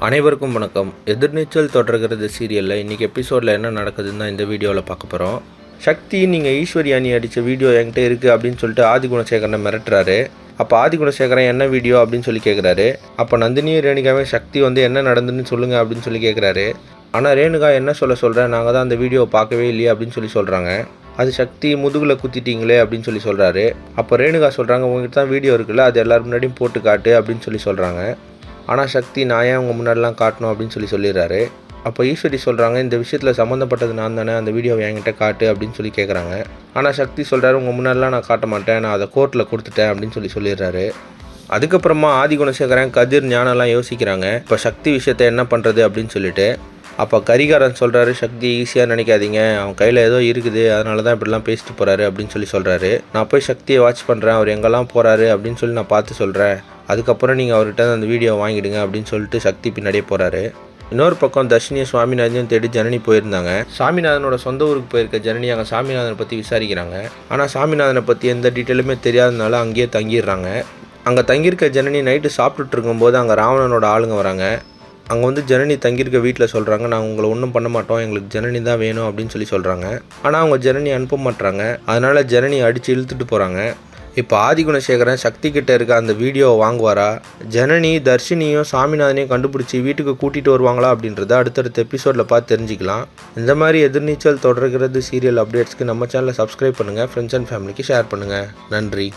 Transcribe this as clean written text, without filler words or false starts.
அனைவருக்கும் வணக்கம். எதிர்நீச்சல் தொடர்கிறது சீரியலில் இன்றைக்கி எபிசோடில் என்ன நடக்குதுன்னு தான் இந்த வீடியோவில் பார்க்க போகிறோம். சக்தி நீங்கள் ஈஸ்வரி அணி அடித்த வீடியோ என்கிட்ட இருக்குது அப்படின்னு சொல்லிட்டு ஆதிகுணசேகரனை மிரட்டுறாரு. அப்போ ஆதிகுணசேகரன் என்ன வீடியோ அப்படின்னு சொல்லி கேட்குறாரு. அப்போ நந்தினியும் ரேணுகாவும் சக்தி என்ன நடந்துன்னு சொல்லுங்கள் அப்படின்னு சொல்லி கேட்குறாரு. ஆனால் ரேணுகா என்ன சொல்கிறேன், நாங்கள் தான் அந்த வீடியோவை பார்க்கவே இல்லையே அப்படின்னு சொல்லி சொல்கிறாங்க. அது சக்தி முதுகில் குத்திட்டீங்களே அப்படின்னு சொல்லி சொல்கிறாரு. அப்போ ரேணுகா சொல்கிறாங்க, உங்கள்கிட்ட தான் வீடியோ இருக்குல்ல, அது எல்லோரும் முன்னாடியும் போட்டு காட்டு அப்படின்னு சொல்லி சொல்கிறாங்க. ஆனால் சக்தி நான் ஏன் உங்கள் முன்னாடிலாம் காட்டணும் அப்படின்னு சொல்லிடுறாரு. அப்போ ஈஸ்வரி சொல்கிறாங்க, இந்த விஷயத்தில் சம்மந்தப்பட்டது நான் தானே, அந்த வீடியோவை என்கிட்ட காட்டு அப்படின்னு சொல்லி கேட்குறாங்க. ஆனால் சக்தி சொல்கிறாரு, உங்கள் முன்னாடிலாம் நான் காட்ட மாட்டேன், நான் அதை கோர்ட்டில் கொடுத்துட்டேன் அப்படின்னு சொல்லிடுறாரு. அதுக்கப்புறமா ஆதிகுணசேகரன் கதிர் ஞானம்லாம் யோசிக்கிறாங்க, இப்போ சக்தி விஷயத்தை என்ன பண்ணுறது அப்படின்னு சொல்லிட்டு. அப்போ கரிகாரன் சொல்கிறாரு, சக்தி ஈஸியாக நினைக்காதீங்க, அவன் கையில் ஏதோ இருக்குது, அதனால தான் இப்படிலாம் பேசிட்டு போகிறாரு அப்படின்னு சொல்கிறாரு. நான் போய் சக்தியை வாட்ச் பண்ணுறேன், அவர் எங்கெல்லாம் போகிறாரு அப்படின்னு சொல்லி நான் பார்த்து சொல்கிறேன், அதுக்கப்புறம் நீங்கள் அவர்கிட்ட அந்த வீடியோ வாங்கிடுங்க அப்படின்னு சொல்லிட்டு சக்தி பின்னாடியே போகிறாரு. இன்னொரு பக்கம் தர்ஷினியும் சுவாமிநாதனையும் தேடி ஜனனி போயிருந்தாங்க. சாமிநாதனோட சொந்த ஊருக்கு போயிருக்க ஜனனி அங்கே சாமிநாதனை பற்றி விசாரிக்கிறாங்க. ஆனால் சாமிநாதனை பற்றி எந்த டீட்டெயிலுமே தெரியாதனால அங்கேயே தங்கிடுறாங்க. அங்கே தங்கியிருக்க ஜனனி நைட்டு சாப்பிட்டுட்டு இருக்கும்போது அங்கே ராவணனோட ஆளுங்க வராங்க. அங்கே ஜனனி தங்கியிருக்க வீட்டில் சொல்கிறாங்க, நாங்கள் உங்களை ஒன்றும் பண்ண மாட்டோம், எங்களுக்கு ஜனனி தான் வேணும் அப்படின்னு சொல்கிறாங்க. ஆனால் அவங்க ஜனனி அனுப்ப மாட்டுறாங்க. அதனால் ஜனனி அடித்து இழுத்துட்டு போகிறாங்க. இப்போ ஆதிகுணசேகரன் சக்தி கிட்ட இருக்க அந்த வீடியோவை வாங்குவாரா, ஜனனி தர்ஷினியும் சாமிநாதனையும் கண்டுபிடிச்சி வீட்டுக்கு கூட்டிகிட்டு வருவாங்களா அப்படின்றத அடுத்தடுத்த எபிசோடில் பார்த்து தெரிஞ்சுக்கலாம். இந்த மாதிரி எதிர்நீச்சல் தொடர்கிறது சீரியல் அப்டேட்ஸ்க்கு நம்ம சேனலை சப்ஸ்கிரைப் பண்ணுங்கள், ஃப்ரெண்ட்ஸ் அண்ட் ஃபேமிலிக்கு ஷேர் பண்ணுங்கள். நன்றி.